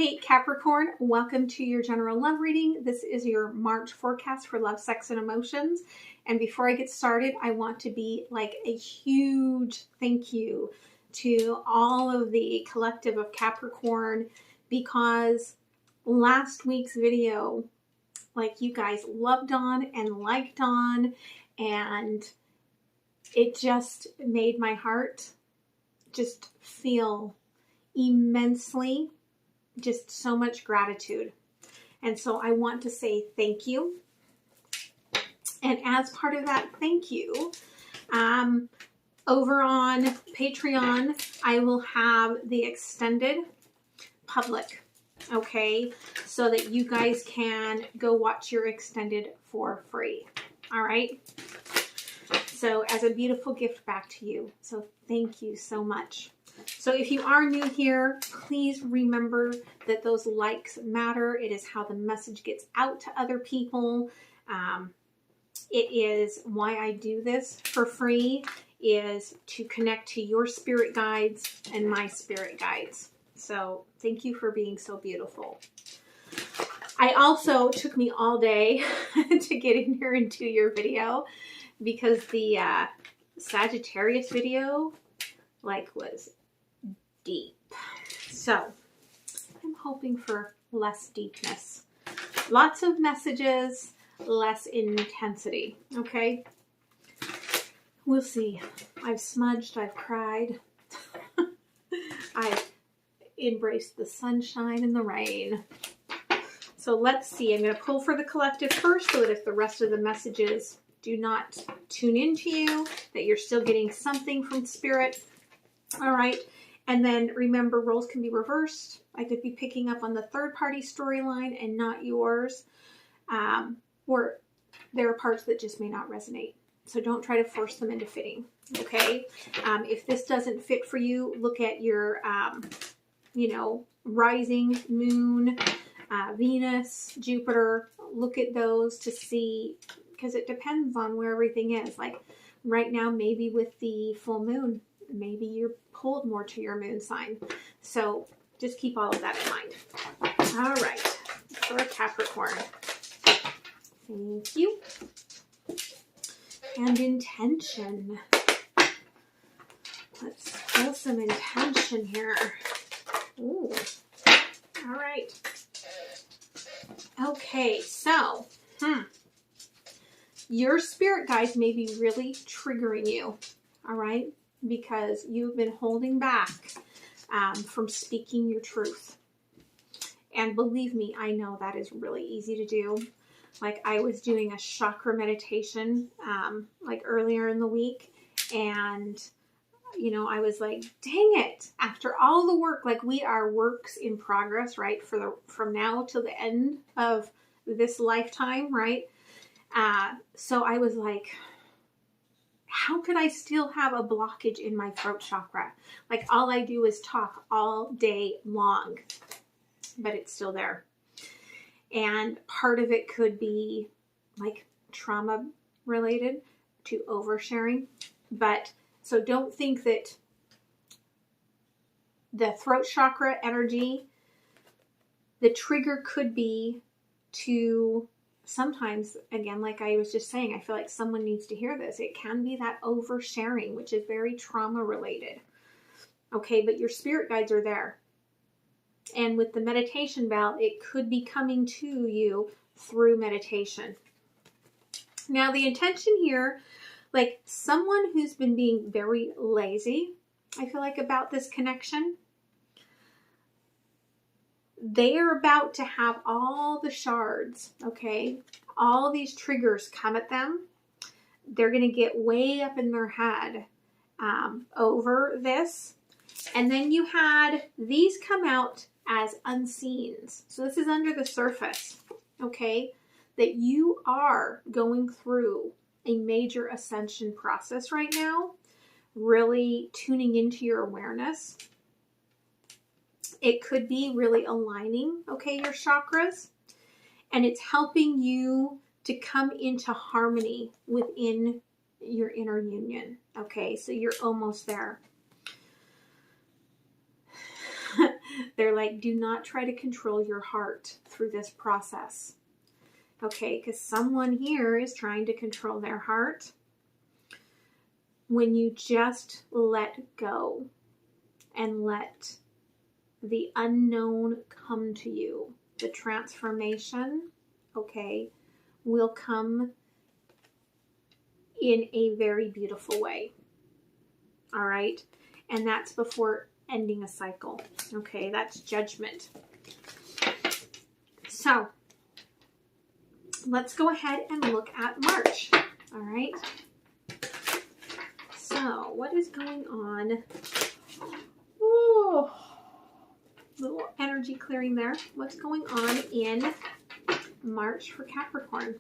Hey Capricorn, welcome to your general love reading. This is your March forecast for love, sex, and emotions. And before I get started, I want to be like a huge thank you to all of the collective of Capricorn, because last week's video, like, you guys loved on and liked on, and it just made my heart just feel immensely, just so much gratitude. And so I want to say thank you. And as part of that thank you, over on Patreon, I will have the extended public, okay, so that you guys can go watch your extended for free. All right. So as a beautiful gift back to you. So thank you so much. So if you are new here, please remember that those likes matter. It is how the message gets out to other people. It is why I do this for free, is to connect to your spirit guides and my spirit guides. So thank you for being so beautiful. I also took me all day to get in here and do your video, because the Sagittarius video was deep. So I'm hoping for less deepness. Lots of messages, less intensity. Okay. We'll see. I've smudged, I've cried. I've embraced the sunshine and the rain. So let's see. I'm going to pull for the collective first, so that if the rest of the messages do not tune into you, that you're still getting something from spirit. All right. And then remember, roles can be reversed. I could be picking up on the third party storyline and not yours. Or there are parts that just may not resonate. So don't try to force them into fitting. Okay. If this doesn't fit for you, look at your, rising moon, Venus, Jupiter. Look at those to see, because it depends on where everything is. Like right now, maybe with the full moon, maybe you're pulled more to your moon sign. So just keep all of that in mind. All right. For Capricorn. Thank you. And intention. Let's feel some intention here. Ooh. All right. Okay. So, your spirit guides may be really triggering you. All right. Because you've been holding back from speaking your truth. And believe me, I know that is really easy to do. Like, I was doing a chakra meditation earlier in the week, and I was like, dang it, after all the work, like, we are works in progress, right, from now till the end of this lifetime, right? So I was like, how could I still have a blockage in my throat chakra? Like, all I do is talk all day long, but it's still there. And part of it could be like trauma related to oversharing. But so don't think that the throat chakra energy, the trigger could be to sometimes, again, like I was just saying, I feel like someone needs to hear this. It can be that oversharing, which is very trauma related. Okay, but your spirit guides are there. And with the meditation bell, it could be coming to you through meditation. Now, the intention here, like someone who's been being very lazy, I feel like, about this connection, they are about to have all the shards, okay? All these triggers come at them. They're going to get way up in their head over this. And then you had these come out as unseens. So this is under the surface, okay? That you are going through a major ascension process right now, really tuning into your awareness. It could be really aligning, okay, your chakras, and it's helping you to come into harmony within your inner union, okay? So you're almost there. They're like, do not try to control your heart through this process. Okay, because someone here is trying to control their heart. When you just let go and let the unknown come to you, the transformation, okay, will come in a very beautiful way. All right. And that's before ending a cycle. Okay. That's judgment. So let's go ahead and look at March. All right. So what is going on? Oh, little energy clearing there. What's going on in March for Capricorn?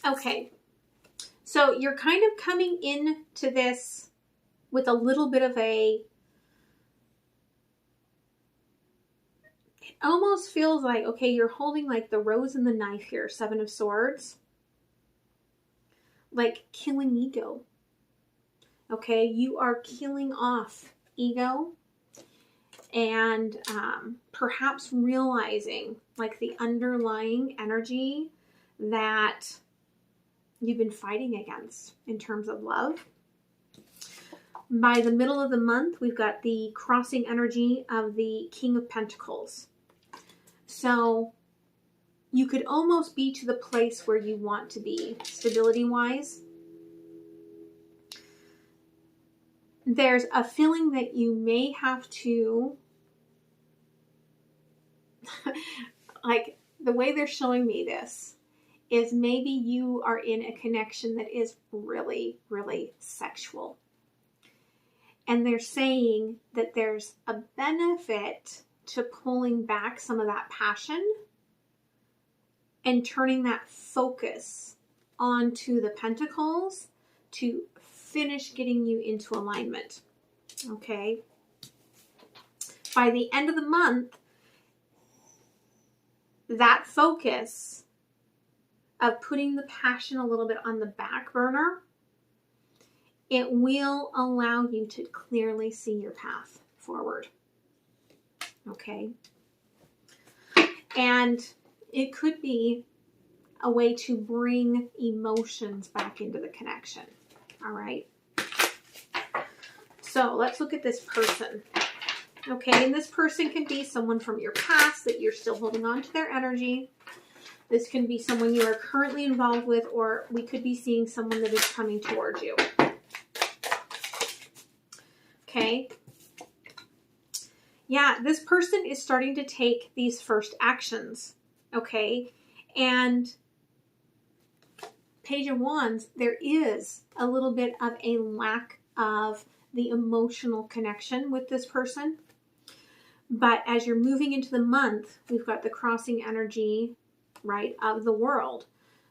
Okay, so you're kind of coming into this with a little bit of it almost feels like, okay, you're holding like the rose and the knife here, Seven of Swords, like killing ego. Okay, you are killing off ego and perhaps realizing like the underlying energy that you've been fighting against in terms of love. By the middle of the month, we've got the crossing energy of the King of Pentacles. So you could almost be to the place where you want to be, stability-wise. There's a feeling that you may have to, like the way they're showing me this, is maybe you are in a connection that is really, really sexual. And they're saying that there's a benefit to pulling back some of that passion and turning that focus onto the pentacles to finish getting you into alignment. Okay. By the end of the month, that focus of putting the passion a little bit on the back burner, it will allow you to clearly see your path forward. Okay. And it could be a way to bring emotions back into the connection. All right. So let's look at this person. Okay. And this person can be someone from your past that you're still holding on to their energy. This can be someone you are currently involved with, or we could be seeing someone that is coming towards you. Okay. Yeah, this person is starting to take these first actions. Okay. And Page of Wands, there is a little bit of a lack of the emotional connection with this person. But as you're moving into the month, we've got the crossing energy, right, of the world.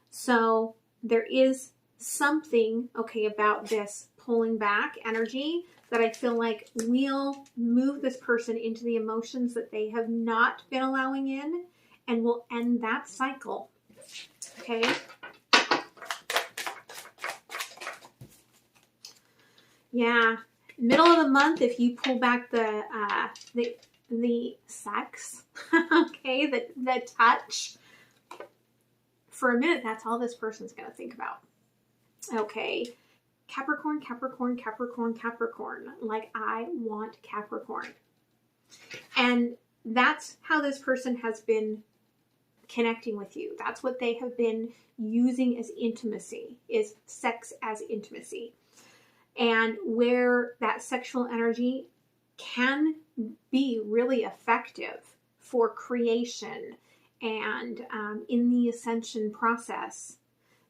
So there is something, okay, about this pulling back energy that I feel like will move this person into the emotions that they have not been allowing in, and will end that cycle. Okay. Yeah. Middle of the month, if you pull back the sex, okay, the touch, for a minute, that's all this person's going to think about. Okay. Capricorn, Capricorn, Capricorn, Capricorn. Like, I want Capricorn. And that's how this person has been connecting with you. That's what they have been using as intimacy, is sex as intimacy. And where that sexual energy can be really effective for creation and in the ascension process,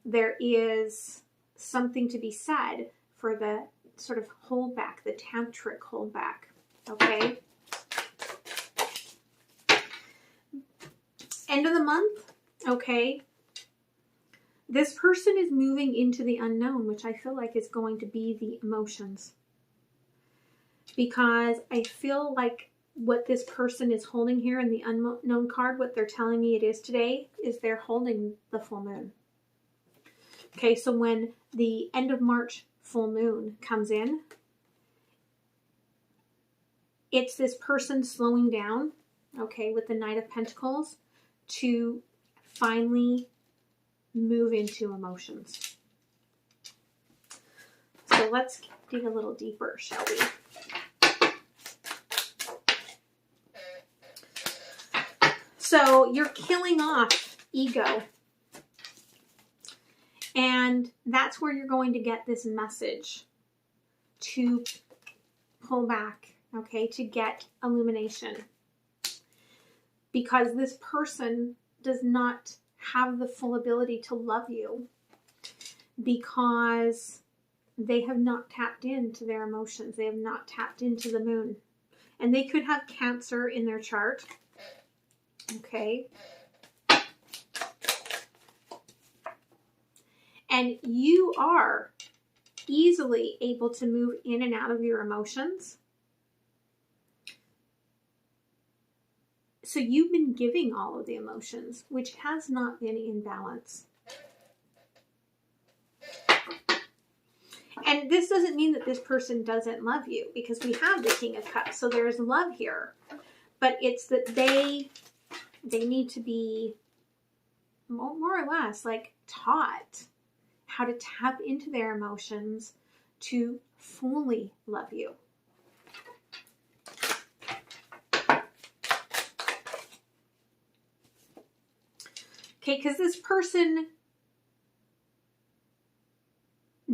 there is something to be said for the sort of holdback, the tantric holdback. Okay. End of the month. Okay. This person is moving into the unknown, which I feel like is going to be the emotions. Because I feel like what this person is holding here in the unknown card, what they're telling me it is today, is they're holding the full moon. Okay, so when the end of March full moon comes in, it's this person slowing down, okay, with the Knight of Pentacles to finally move into emotions. So let's dig a little deeper, shall we? So you're killing off ego. And that's where you're going to get this message to pull back, okay, to get illumination. Because this person does not have the full ability to love you because they have not tapped into their emotions. They have not tapped into the moon. And they could have Cancer in their chart. Okay. And you are easily able to move in and out of your emotions. So you've been giving all of the emotions, which has not been in balance. And this doesn't mean that this person doesn't love you, because we have the King of Cups, so there's love here. But it's that they need to be more or less like taught how to tap into their emotions to fully love you. Okay, because this person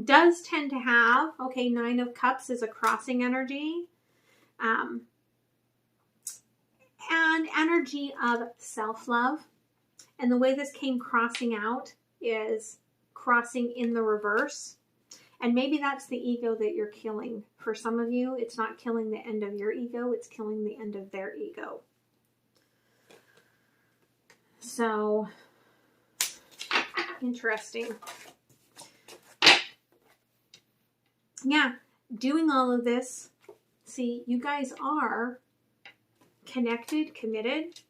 does tend to have, okay, Nine of Cups is a crossing energy. And energy of self-love. And the way this came crossing out is crossing in the reverse. And maybe that's the ego that you're killing. For some of you, it's not killing the end of your ego, it's killing the end of their ego. So, interesting. Yeah, doing all of this, see, you guys are connected, committed,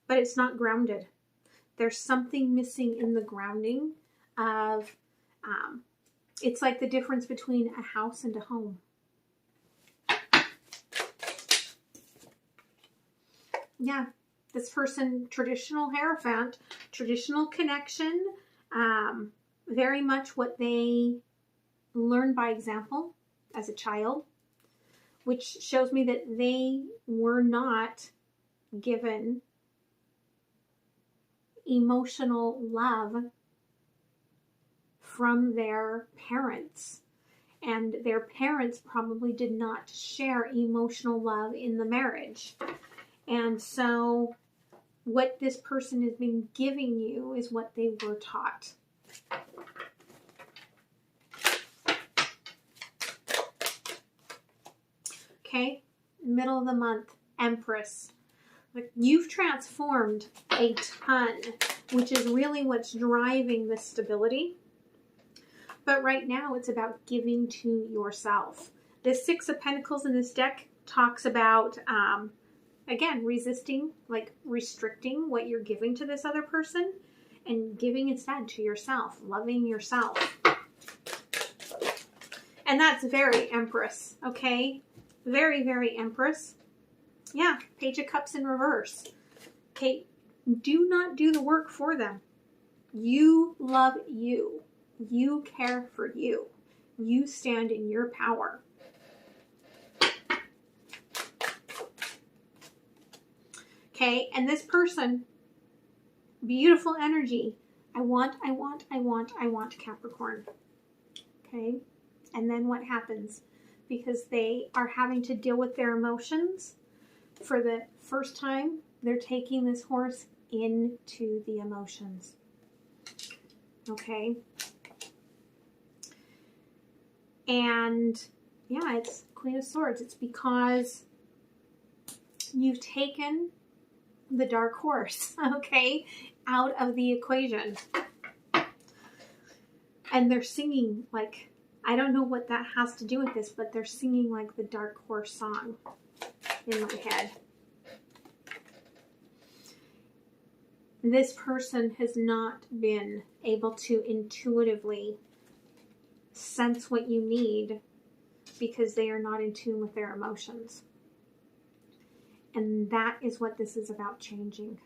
but it's not grounded. There's something missing in the grounding of, it's like the difference between a house and a home. Yeah, this person, traditional Hierophant, traditional connection, very much what they learned by example as a child, which shows me that they were not given emotional love from their parents. And their parents probably did not share emotional love in the marriage. And so what this person has been giving you is what they were taught. Okay, middle of the month, Empress. Like, you've transformed a ton, which is really what's driving the stability. But right now, it's about giving to yourself. The Six of Pentacles in this deck talks about, again, resisting, like restricting what you're giving to this other person and giving instead to yourself, loving yourself. And that's very Empress, okay? Very, very Empress. Yeah, Page of Cups in reverse. Okay, do not do the work for them. You love you. You care for you. You stand in your power. Okay, and this person, beautiful energy. I want Capricorn. Okay, and then what happens? Because they are having to deal with their emotions. For the first time, they're taking this horse into the emotions. Okay. And yeah, it's Queen of Swords. It's because you've taken the dark horse, okay, out of the equation. And they're singing like, I don't know what that has to do with this, but they're singing like the dark horse song in my head. this person has not been able to intuitively sense what you need because they are not in tune with their emotions. And that is what this is about changing.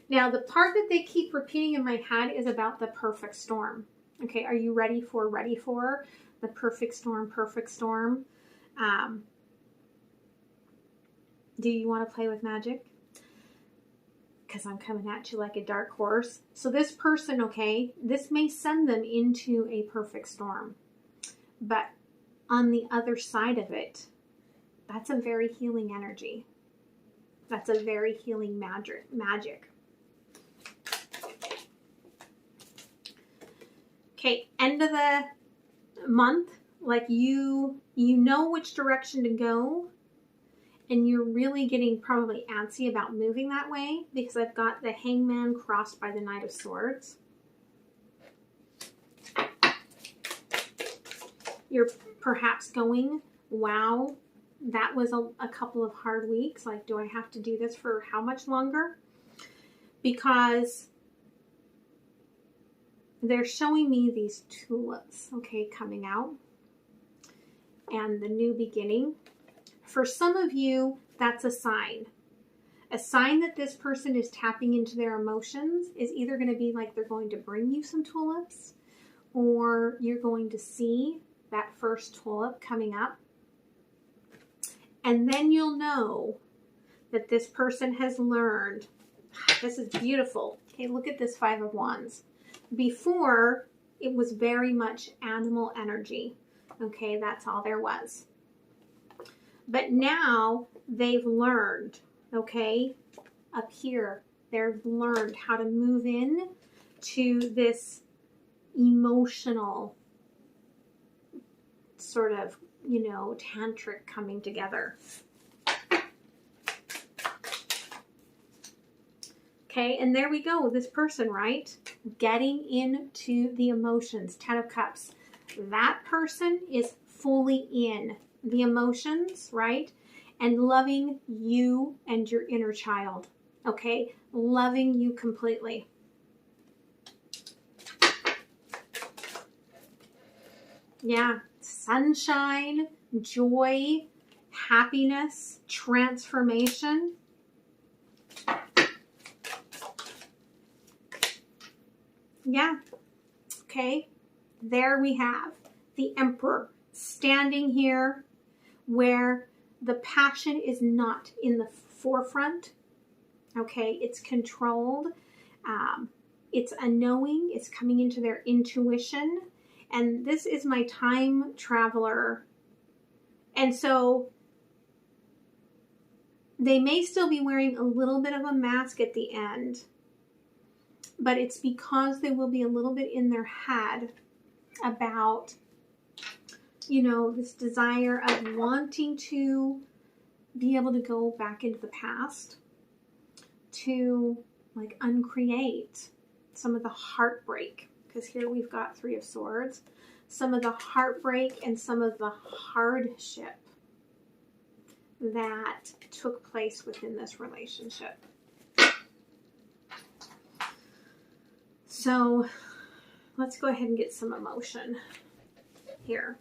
Now, the part that they keep repeating in my head is about the perfect storm. Okay, are you ready for the perfect storm, perfect storm? Do you want to play with magic? Because I'm coming at you like a dark horse. So this person, okay, this may send them into a perfect storm. But on the other side of it, that's a very healing energy. That's a very healing magic. Okay, end of the month, like you know which direction to go, and you're really getting probably antsy about moving that way because I've got the Hangman crossed by the Knight of Swords. You're perhaps going, wow, that was a couple of hard weeks. Like, do I have to do this for how much longer? Because they're showing me these tulips, okay, coming out, and the new beginning. For some of you, that's a sign. A sign that this person is tapping into their emotions is either going to be like they're going to bring you some tulips, or you're going to see that first tulip coming up. And then you'll know that this person has learned. This is beautiful. Okay, look at this Five of Wands. Before, it was very much animal energy. Okay, that's all there was. But now they've learned, okay, up here, they've learned how to move in to this emotional sort of, tantric coming together. Okay, and there we go. This person, right? Getting into the emotions. Ten of Cups. That person is fully in the emotions, right? And loving you and your inner child. Okay? Loving you completely. Yeah. Sunshine, joy, happiness, transformation. Yeah. Okay. There we have the Emperor standing here where the passion is not in the forefront. Okay. It's controlled. It's a knowing. It's coming into their intuition. And this is my time traveler. And so they may still be wearing a little bit of a mask at the end, but it's because they will be a little bit in their head about, this desire of wanting to be able to go back into the past to like uncreate some of the heartbreak. Because here we've got Three of Swords. Some of the heartbreak and some of the hardship that took place within this relationship. So let's go ahead and get some emotion here.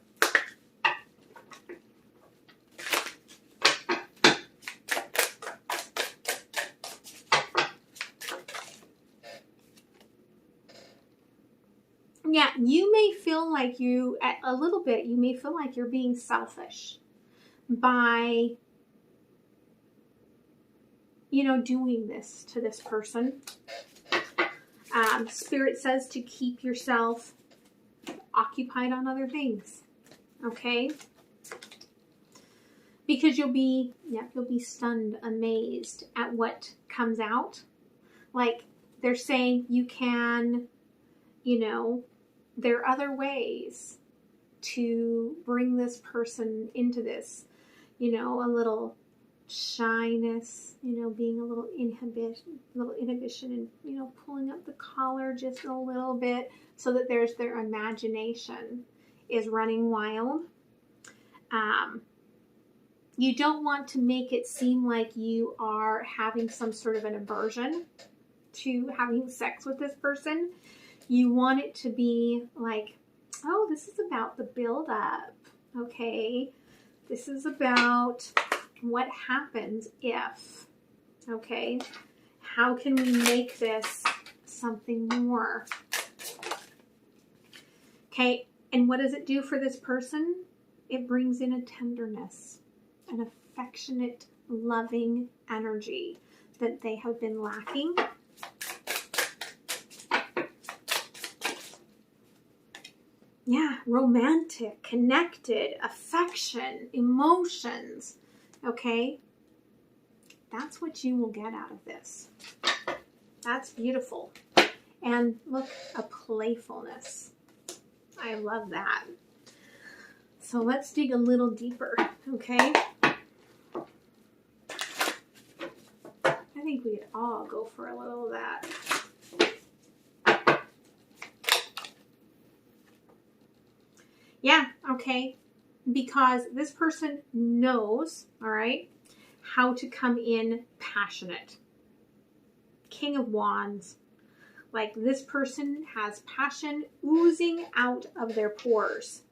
Yeah, you may feel like you may feel like you're being selfish by, doing this to this person. Spirit says to keep yourself occupied on other things, okay? Because you'll be stunned, amazed at what comes out. Like they're saying you can, there are other ways to bring this person into this, a little shyness, being a little inhibition and, pulling up the collar just a little bit so that their imagination is running wild. You don't want to make it seem like you are having some sort of an aversion to having sex with this person. You want it to be like, oh, this is about the build-up, okay? This is about what happens if, okay? How can we make this something more? Okay, and what does it do for this person? It brings in a tenderness, an affectionate, loving energy that they have been lacking. Yeah, romantic, connected, affection, emotions, okay? That's what you will get out of this. That's beautiful. And look, a playfulness. I love that. So let's dig a little deeper, okay? I think we could all go for a little of that. Yeah, okay, because this person knows, all right, how to come in passionate. King of Wands. Like, this person has passion oozing out of their pores,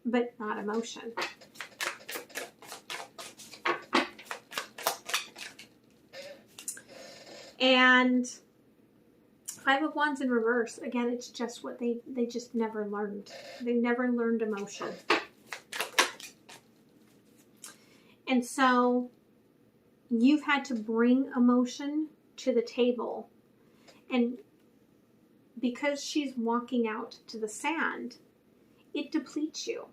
but not emotion. And Five of Wands in reverse. Again, it's just what they just never learned. They never learned emotion. And so you've had to bring emotion to the table. And because she's walking out to the sand, it depletes you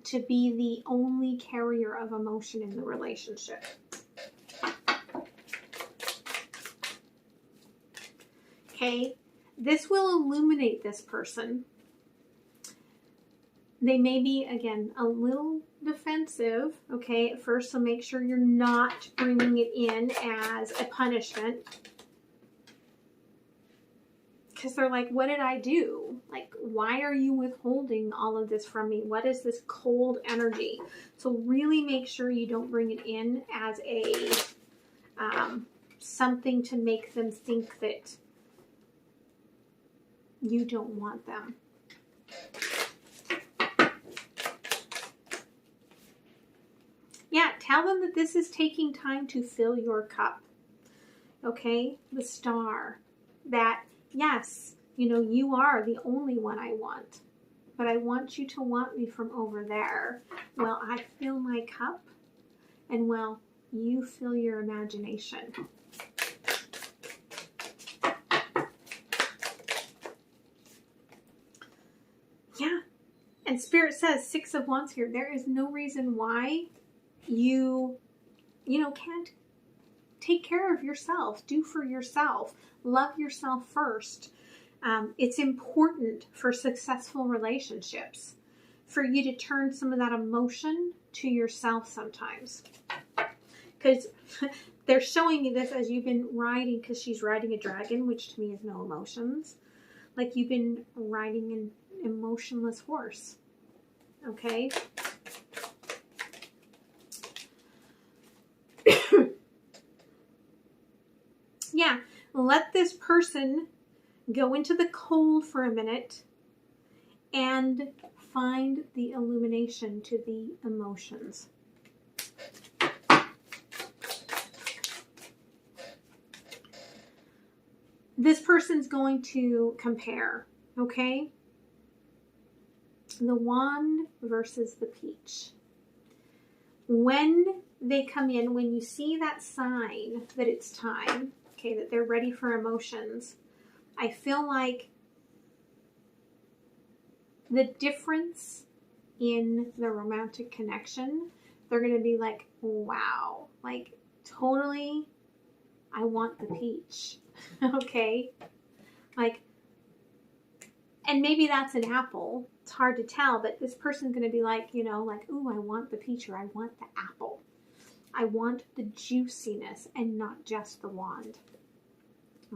to be the only carrier of emotion in the relationship. Okay, this will illuminate this person. They may be, again, a little defensive, okay, at first, so make sure you're not bringing it in as a punishment. Because they're like, what did I do? Like, why are you withholding all of this from me? What is this cold energy? So really make sure you don't bring it in as a something to make them think that you don't want them. Yeah, tell them that this is taking time to fill your cup. Okay? The Star. That, yes, you know, you are the only one I want. But I want you to want me from over there. Well, I fill my cup. And, well, you fill your imagination. Yeah. And Spirit says, Six of Wands here. There is no reason why you can't take care of yourself. Do for yourself. Love yourself first. It's important for successful relationships for you to turn some of that emotion to yourself sometimes. Because they're showing me this as you've been riding, because she's riding a dragon, which to me is no emotions. Like you've been riding an emotionless horse. Okay? Yeah, let this person go into the cold for a minute and find the illumination to the emotions. This person's going to compare, okay? The wand versus the peach. When they come in, when you see that sign that it's time, okay, that they're ready for emotions, I feel like the difference in the romantic connection, they're going to be like, wow, like totally, I want the peach, okay? Like, and maybe that's an apple. It's hard to tell, but this person's going to be like, you know, like, ooh, I want the peach, or I want the apple. I want the juiciness and not just the wand.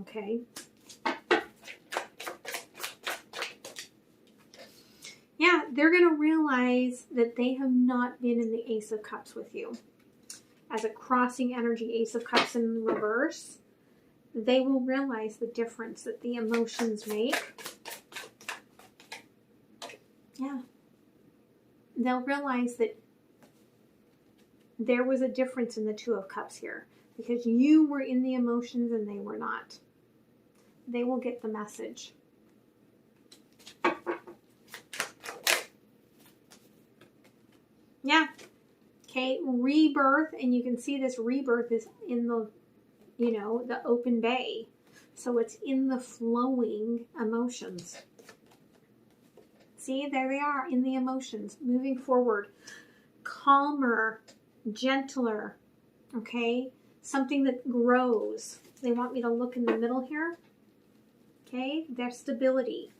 Okay? Yeah, they're going to realize that they have not been in the Ace of Cups with you. As a crossing energy, Ace of Cups in reverse, they will realize the difference that the emotions make. Yeah. They'll realize that there was a difference in the Two of Cups here because you were in the emotions and they were not. They will get the message. Yeah. Okay, rebirth, and you can see this rebirth is in the, you know, the open bay. So it's in the flowing emotions. See, there they are in the emotions, moving forward. Calmer, gentler, okay? Something that grows. They want me to look in the middle here. Okay, their stability.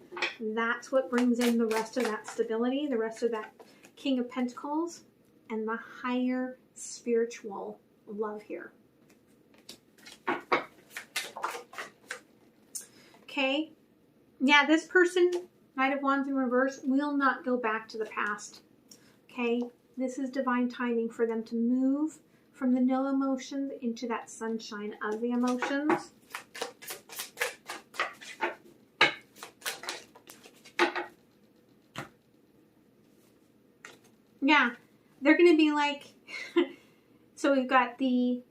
That's what brings in the rest of that stability, the rest of that King of Pentacles, and the higher spiritual love here. Okay, yeah, this person, Knight of Wands in reverse, will not go back to the past. Okay, this is divine timing for them to move from the no emotions into that sunshine of the emotions. Yeah, they're going to be like, so we've got the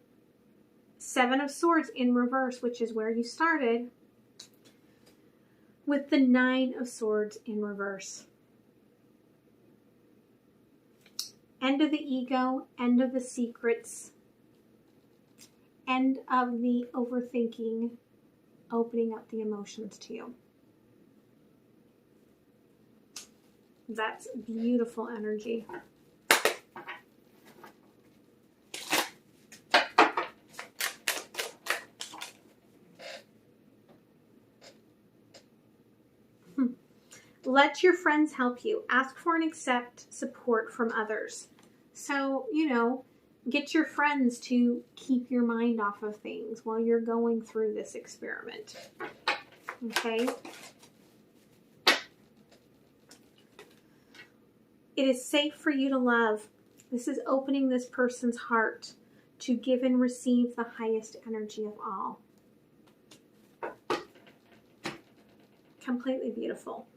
Seven of Swords in reverse, which is where you started, with the Nine of Swords in reverse. End of the ego, end of the secrets, end of the overthinking, opening up the emotions to you. That's beautiful energy. Let your friends help you. Ask for and accept support from others. So, you know, get your friends to keep your mind off of things while you're going through this experiment. Okay? It is safe for you to love. This is opening this person's heart to give and receive the highest energy of all. Completely beautiful.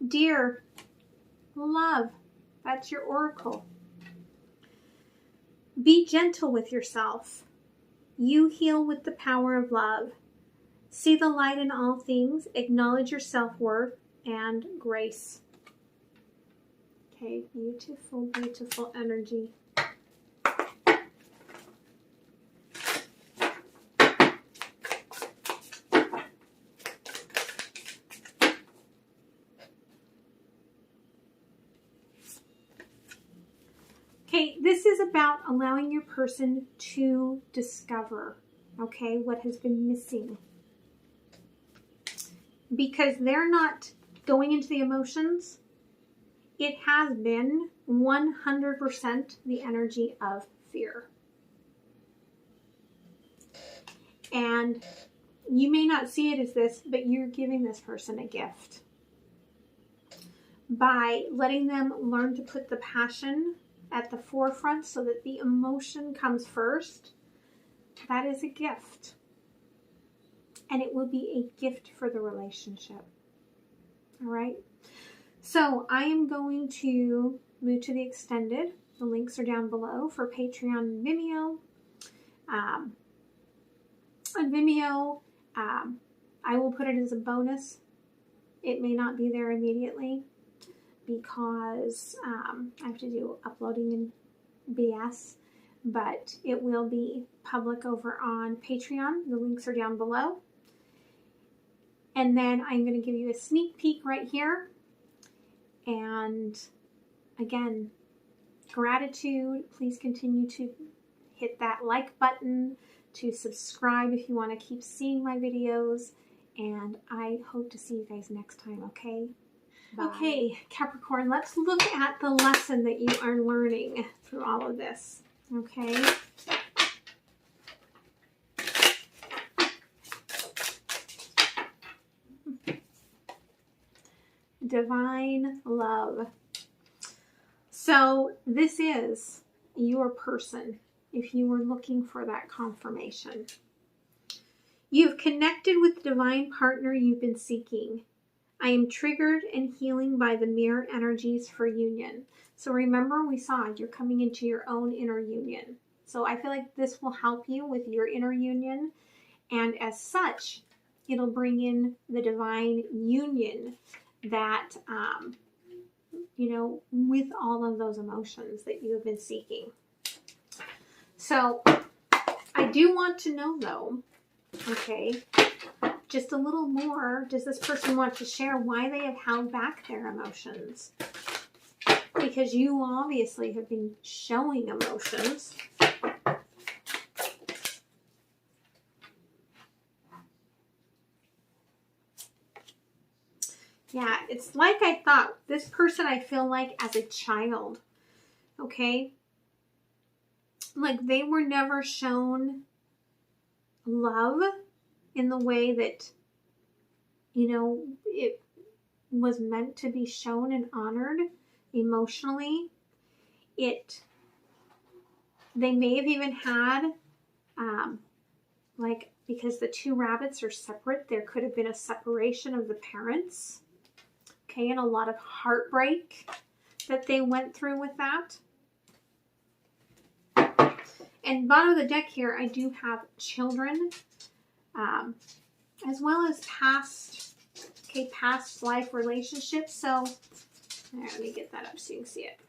Dear love, that's your oracle. Be gentle with yourself. You heal with the power of love. See the light in all things. Acknowledge your self-worth and grace. Okay, beautiful, beautiful energy. Okay, this is about allowing your person to discover, okay, what has been missing. Because they're not going into the emotions. It has been 100% the energy of fear. And you may not see it as this, but you're giving this person a gift. By letting them learn to put the passion at the forefront so that the emotion comes first, that is a gift. And it will be a gift for the relationship. All right. So I am going to move to the extended. The links are down below for Patreon and Vimeo. On Vimeo, I will put it as a bonus. It may not be there immediately because I have to do uploading and BS, but it will be public over on Patreon. The links are down below. And then I'm going to give you a sneak peek right here. And again, gratitude. Please continue to hit that like button, to subscribe if you want to keep seeing my videos. And I hope to see you guys next time, okay? Bye. Okay, Capricorn, let's look at the lesson that you are learning through all of this. Okay. Divine love. So this is your person if you were looking for that confirmation. You've connected with the divine partner you've been seeking. I am triggered and healing by the mirror energies for union. So remember, we saw you're coming into your own inner union. So I feel like this will help you with your inner union. And as such, it'll bring in the divine union that, with all of those emotions that you have been seeking. So I do want to know, though, okay, just a little more. Does this person want to share why they have held back their emotions? Because you obviously have been showing emotions. Yeah, it's like I thought. This person, I feel like, as a child, okay? Like they were never shown love in the way that, it was meant to be shown and honored emotionally. They may have even had, because the two rabbits are separate, there could have been a separation of the parents. Okay, and a lot of heartbreak that they went through with that. And bottom of the deck here, I do have children, as well as past life relationships. So, let me get that up so you can see it.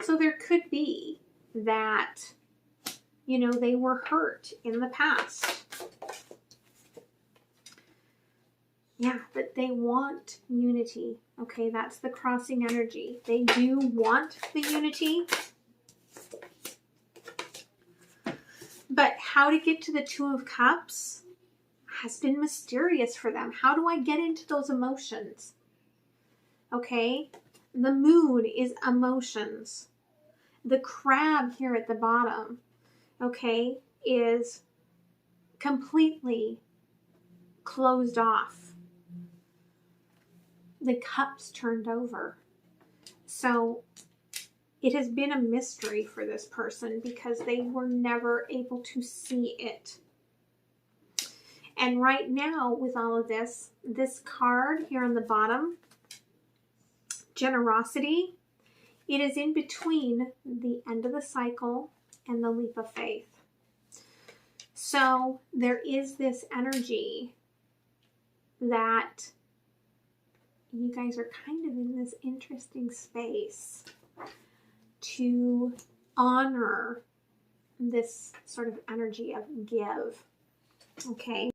So there could be that, they were hurt in the past. Yeah, but they want unity. Okay, that's the crossing energy. They do want the unity. But how to get to the Two of Cups has been mysterious for them. How do I get into those emotions? Okay, the Moon is emotions. The Crab here at the bottom, okay, is completely closed off. The Cups turned over. So it has been a mystery for this person because they were never able to see it. And right now, with all of this card here on the bottom, generosity, it is in between the end of the cycle and the leap of faith. So there is this energy that you guys are kind of in this interesting space to honor this sort of energy of give. Okay.